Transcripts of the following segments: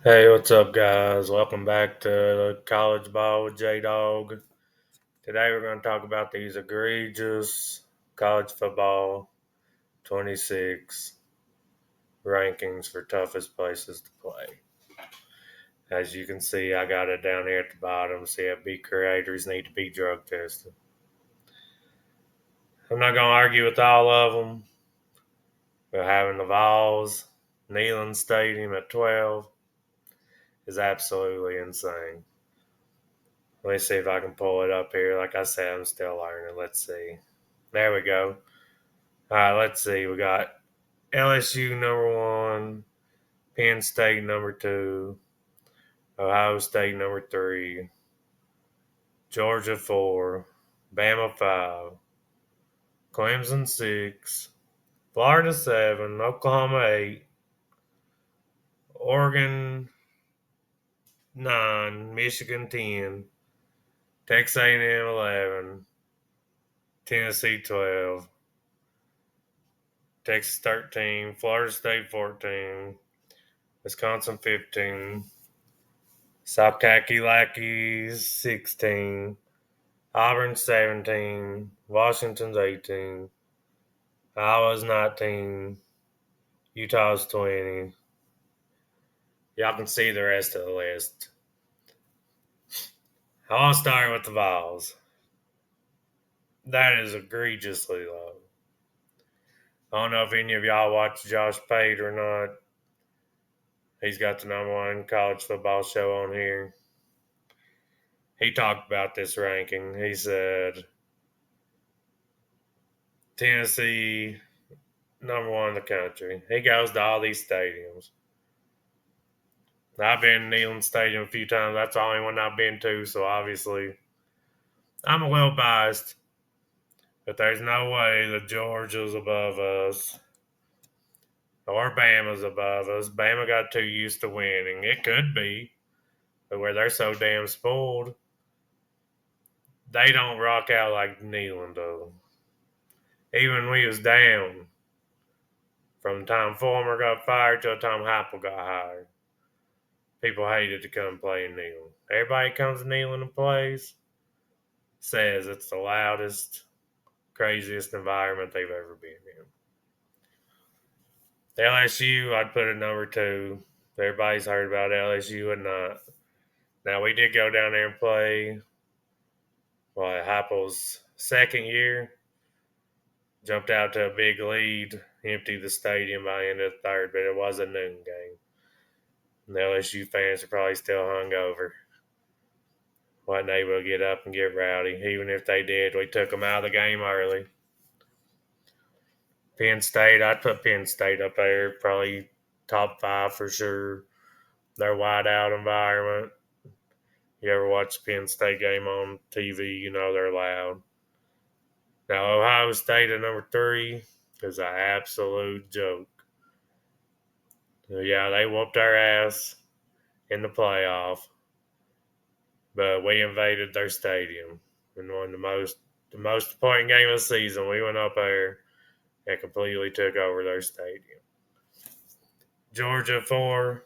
Hey, what's up, guys? Welcome back to College Ball with J Dog. Today we're going to talk about these egregious college football 26 rankings for toughest places to play. As you can see, I got it down here at the bottom. CFB creators need to be drug tested. I'm not going to argue with all of them, but having the Vols, Neyland Stadium at 12 is absolutely insane. Let me see if I can pull it up here. Like I said, I'm still learning. Let's see. There we go. All right, let's see. We got LSU number one, Penn State number two, Ohio State number three, Georgia four, Bama five, Clemson six, Florida seven, Oklahoma eight, Oregon nine, Michigan 10, Texas A&M 11, Tennessee 12, Texas 13, Florida State 14, Wisconsin 15, Lackey 16, Auburn 17, Washington's 18, Iowa's 19, Utah's 20. Y'all can see the rest of the list. I want to start with the Vols. That is egregiously low. I don't know if any of y'all watch Josh Pate or not. He's got the number one college football show on here. He talked about this ranking. He said Tennessee, number one in the country. He goes to all these stadiums. I've been to Neyland Stadium a few times. That's the only one I've been to, so obviously I'm a little biased. But there's no way that Georgia's above us or Bama's above us. Bama got too used to winning. It could be, but where they're so damn spoiled, they don't rock out like Neyland does. Even when we was down, from the time Former got fired to the time Heupel got hired, people hated to come play in Neyland. Everybody comes to Neyland and plays, says it's the loudest, craziest environment they've ever been in. LSU, I'd put at number two. Everybody's heard about LSU and not. Now, we did go down there and play Heupel's second year. Jumped out to a big lead, emptied the stadium by the end of the third, but it was a noon game. And the LSU fans are probably still hungover. Wasn't able to get up and get rowdy. Even if they did, we took them out of the game early. Penn State, I'd put Penn State up there, probably top five for sure. Their wide out environment. You ever watch the Penn State game on TV, you know they're loud. Now, Ohio State at number three is an absolute joke. Yeah, they whooped our ass in the playoff, but we invaded their stadium and won the most important game of the season. We went up there and completely took over their stadium. Georgia 4.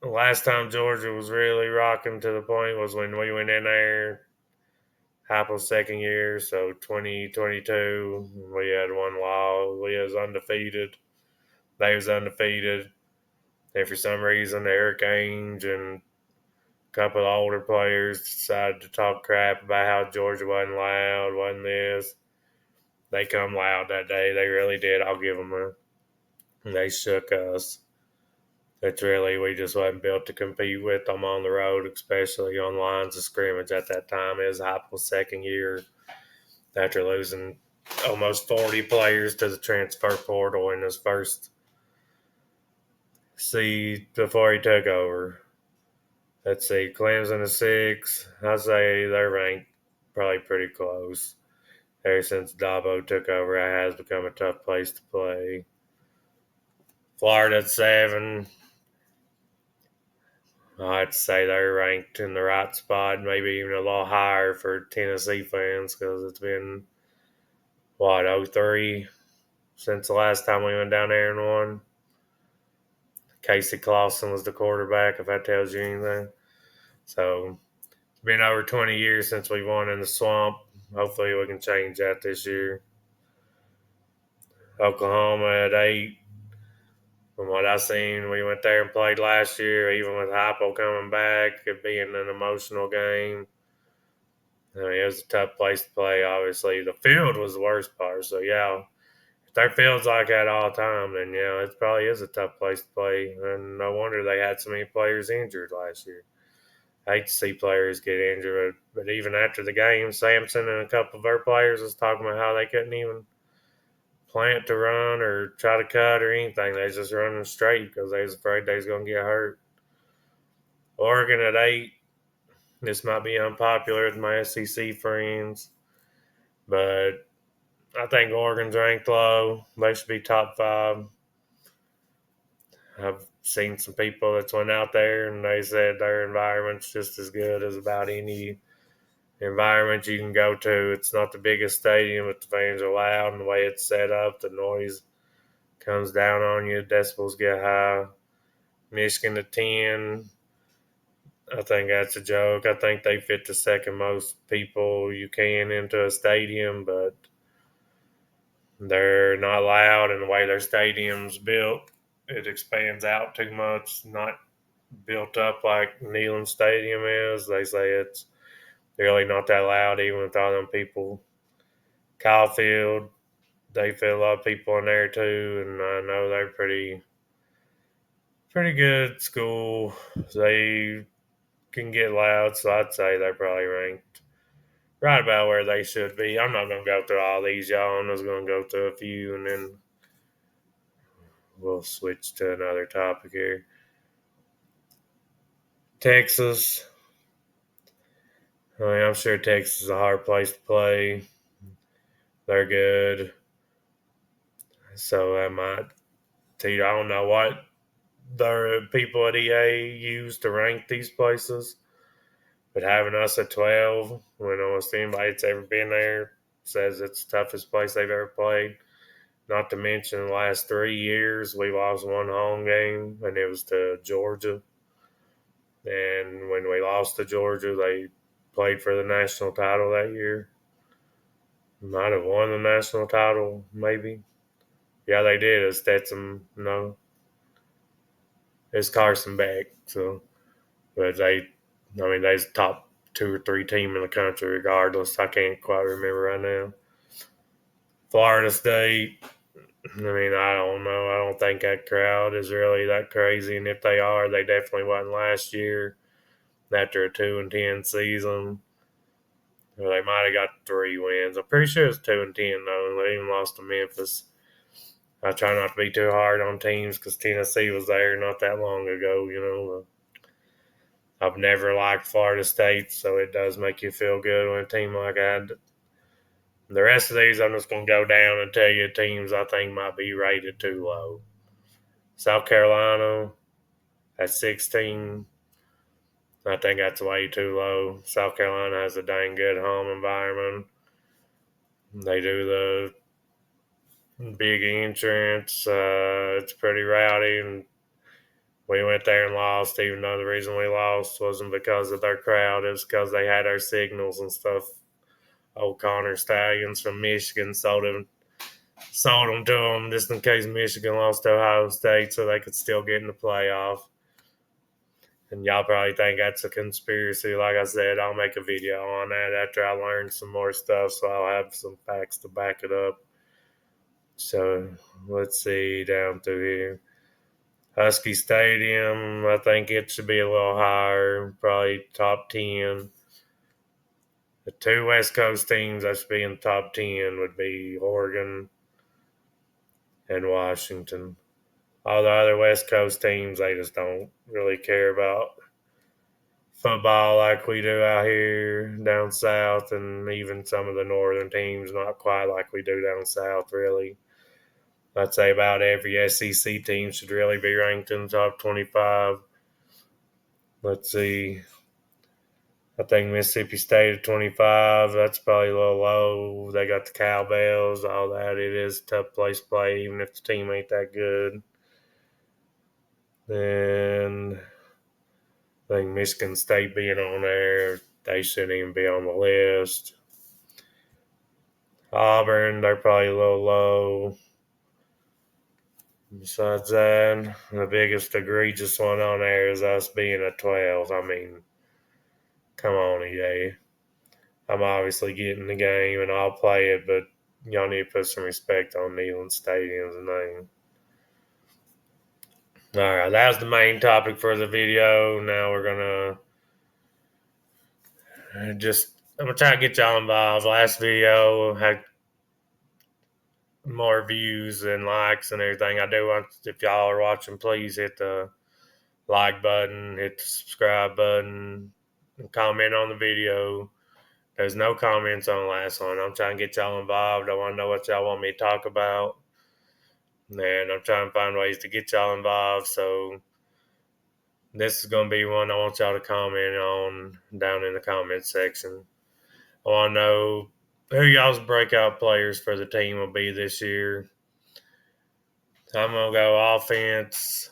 The last time Georgia was really rocking to the point was when we went in there, Heupel's second year, so 2022. We had one loss. We was undefeated. They was undefeated. And for some reason, the Hurricanes and a couple of older players decided to talk crap about how Georgia wasn't loud, wasn't this. They come loud that day. They really did. I'll give them a. They shook us. It's really, we just wasn't built to compete with them on the road, especially on lines of scrimmage at that time. It was Heupel's second year after losing almost 40 players to the transfer portal in his first season before he took over. Let's see, Clemson is 6. I'd say they're ranked probably pretty close. Ever since Dabo took over, it has become a tough place to play. Florida at 7. I'd say they're ranked in the right spot, maybe even a little higher for Tennessee fans because it's been, 03 since the last time we went down there and won. Casey Clausen was the quarterback, if that tells you anything. So it's been over 20 years since we won in the swamp. Hopefully we can change that this year. Oklahoma at 8. From what I seen, we went there and played last year, even with Hypo coming back, it being an emotional game. I mean, it was a tough place to play, obviously. The field was the worst part. So, yeah, if their field's like that all the time, then, yeah, it probably is a tough place to play. And no wonder they had so many players injured last year. I hate to see players get injured, but even after the game, Sampson and a couple of our players was talking about how they couldn't even plant to run or try to cut or anything. They was just running straight because they was afraid they was going to get hurt. Oregon at 8. This might be unpopular with my SEC friends, but I think Oregon's ranked low. They should be top 5. I've seen some people that's went out there and they said their environment's just as good as about any environment you can go to. It's not the biggest stadium, but the fans are loud and the way it's set up, the noise comes down on you, decibels get high. Michigan at 10. I think that's a joke. I think they fit the second most people you can into a stadium, but they're not loud, and the way their stadium's built, it expands out too much. Not built up like Neyland Stadium is. They say it's really not that loud, even with all them people. Kyle Field, they fit a lot of people in there too, and I know they're pretty good school. They can get loud, so I'd say they're probably ranked right about where they should be. I'm not going to go through all these, y'all. I'm just going to go through a few, and then we'll switch to another topic here. Texas. I mean, I'm sure Texas is a hard place to play. They're good. So I might tell you, I don't know what the people at EA use to rank these places, but having us at 12, when almost anybody that's ever been there says it's the toughest place they've ever played. Not to mention the last 3 years, we lost one home game, and it was to Georgia. And when we lost to Georgia, they played for the national title that year. Might have won the national title, maybe. Yeah, they did. It's Stetson. No, it's Carson Beck. So, but they's top 2 or 3 team in the country, regardless. I can't quite remember right now. Florida State. I mean, I don't know. I don't think that crowd is really that crazy, and if they are, they definitely wasn't last year. After a 2-10 season, or they might have got 3 wins. I'm pretty sure it's 2-10 though. They even lost to Memphis. I try not to be too hard on teams because Tennessee was there not that long ago. I've never liked Florida State, so it does make you feel good when a team like that. The rest of these, I'm just going to go down and tell you teams I think might be rated too low. South Carolina at 16. I think that's way too low. South Carolina has a dang good home environment. They do the big entrance. It's pretty rowdy, and we went there and lost, even though the reason we lost wasn't because of their crowd. It was because they had our signals and stuff. Old Connor Stallions from Michigan sold them to them just in case Michigan lost to Ohio State so they could still get in the playoff. And y'all probably think that's a conspiracy. Like I said, I'll make a video on that after I learn some more stuff, so I'll have some facts to back it up. So let's see down through here. Husky Stadium, I think it should be a little higher, probably top 10. The 2 West Coast teams that should be in the top 10 would be Oregon and Washington. All the other West Coast teams, they just don't really care about football like we do out here down south, and even some of the northern teams, not quite like we do down south, really. I'd say about every SEC team should really be ranked in the top 25. Let's see. I think Mississippi State at 25. That's probably a little low. They got the cowbells, all that. It is a tough place to play, even if the team ain't that good. Then I think Michigan State being on there, they shouldn't even be on the list. Auburn, they're probably a little low. Besides that, the biggest egregious one on there is us being a 12. I mean, come on, EA. I'm obviously getting the game and I'll play it, but y'all need to put some respect on Neyland Stadium's name. All right, that was the main topic for the video. Now we're gonna I'm gonna try to get y'all involved. Last video had more views and likes and everything. I do want, if y'all are watching, please hit the like button, hit the subscribe button, and comment on the video. There's no comments on the last one. I'm trying to get y'all involved. I want to know what y'all want me to talk about. And I'm trying to find ways to get y'all involved. So this is going to be one I want y'all to comment on down in the comment section. I want to know who y'all's breakout players for the team will be this year. I'm going to go offense.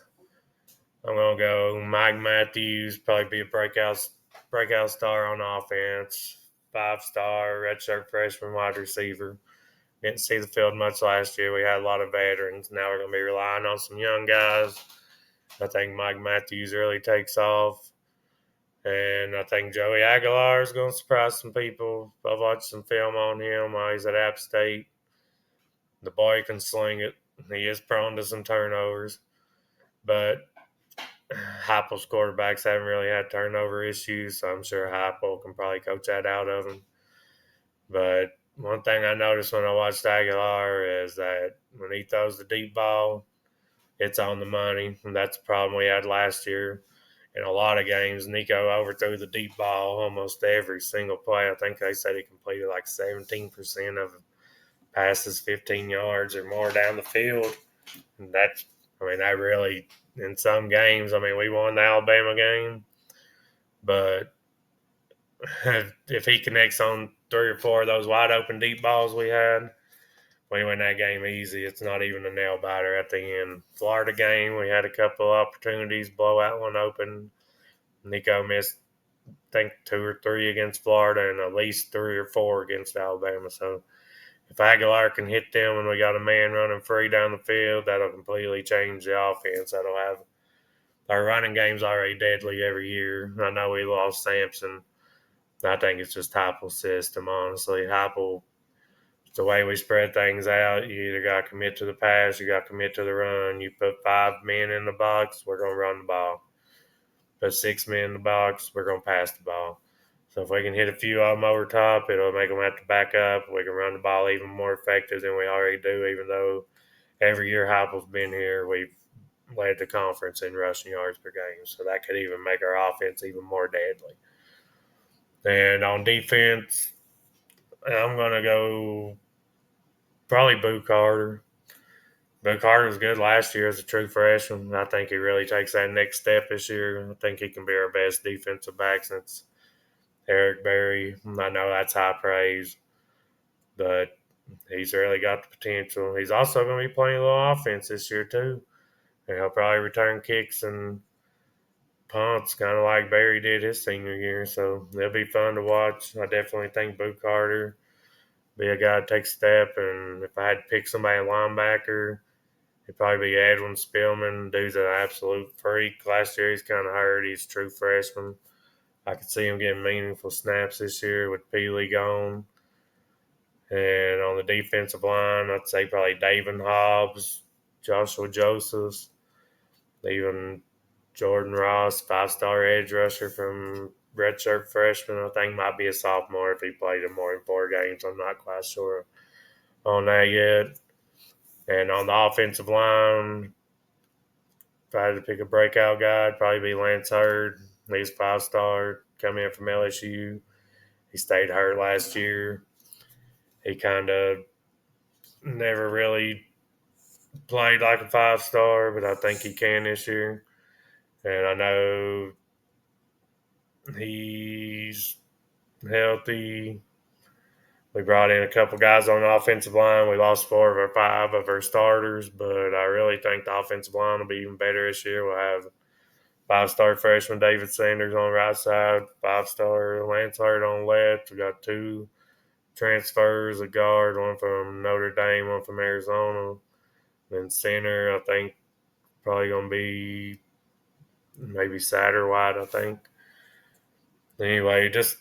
I'm going to go Mike Matthews, probably be a breakout star on offense. 5-star redshirt freshman wide receiver. Didn't see the field much last year. We had a lot of veterans. Now we're going to be relying on some young guys. I think Mike Matthews really takes off. And I think Joey Aguilar is going to surprise some people. I've watched some film on him while he's at App State. The boy can sling it. He is prone to some turnovers. But Heupel's quarterbacks haven't really had turnover issues, so I'm sure Heupel can probably coach that out of him. But one thing I noticed when I watched Aguilar is that when he throws the deep ball, it's on the money. And that's the problem we had last year. In a lot of games, Nico overthrew the deep ball almost every single play. I think they said he completed like 17% of passes 15 yards or more down the field. And that really, in some games, we won the Alabama game. But if he connects on 3 or 4 of those wide open deep balls we had, we win that game easy. It's not even a nail biter at the end. Florida game, we had a couple of opportunities, blow that one open. Nico missed, I think, 2 or 3 against Florida and at least 3 or 4 against Alabama. So if Aguilar can hit them and we got a man running free down the field, that'll completely change the offense. That'll have our running game's already deadly every year. I know we lost Sampson. I think it's just Heupel's system, honestly. Heupel, the way we spread things out, you either got to commit to the pass, you got to commit to the run. You put 5 men in the box, we're going to run the ball. Put 6 men in the box, we're going to pass the ball. So if we can hit a few of them over top, it'll make them have to back up. We can run the ball even more effective than we already do, even though every year Heupel's been here, we've led the conference in rushing yards per game. So that could even make our offense even more deadly. And on defense, I'm going to go probably Boo Carter. Boo Carter was good last year as a true freshman. I think he really takes that next step this year. I think he can be our best defensive back since Eric Berry. I know that's high praise, but he's really got the potential. He's also going to be playing a little offense this year, too. And he'll probably return kicks and punts, kind of like Barry did his senior year. So they'll be fun to watch. I definitely think Boo Carter be a guy to take a step. And if I had to pick somebody a linebacker, it'd probably be Edwin Spillman. Dude's an absolute freak. Last year he's kind of hurt. He's a true freshman. I could see him getting meaningful snaps this year with Peely gone. And on the defensive line, I'd say probably David Hobbs, Joshua Josephs, even Jordan Ross, 5-star edge rusher from redshirt freshman. I think might be a sophomore if he played in more than 4 games. I'm not quite sure on that yet. And on the offensive line, if I had to pick a breakout guy, it'd probably be Lance Hurd. He's 5-star, coming in from LSU. He stayed hurt last year. He kind of never really played like a 5-star, but I think he can this year. And I know he's healthy. We brought in a couple guys on the offensive line. We lost 4 of our 5 of our starters, but I really think the offensive line will be even better this year. We'll have 5-star freshman David Sanders on the right side, 5-star Lance Hurt on the left. We got 2 transfers, a guard, one from Notre Dame, one from Arizona. Then center, I think, probably going to be maybe Satterwhite, I think. Anyway, just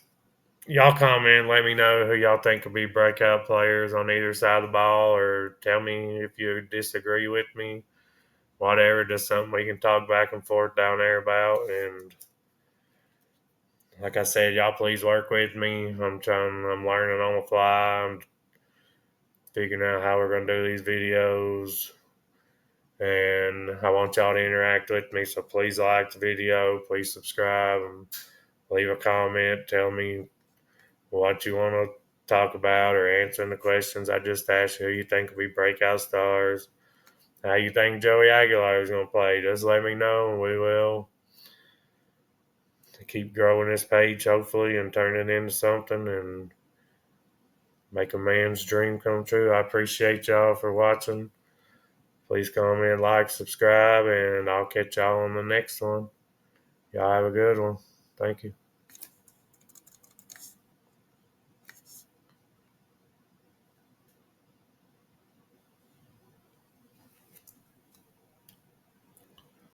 y'all comment, let me know who y'all think will be breakout players on either side of the ball, or tell me if you disagree with me. Whatever, just something we can talk back and forth down there about. And like I said, y'all please work with me. I'm learning on the fly. I'm figuring out how we're gonna do these videos. And I want y'all to interact with me. So please like the video, please subscribe, and leave a comment. Tell me what you want to talk about or answering the questions I just asked you. Who you think will be breakout stars? How you think Joey Aguilar is going to play? Just let me know, and we will keep growing this page, hopefully, and turn it into something and make a man's dream come true. I appreciate y'all for watching. Please comment, like, subscribe, and I'll catch y'all on the next one. Y'all have a good one. Thank you.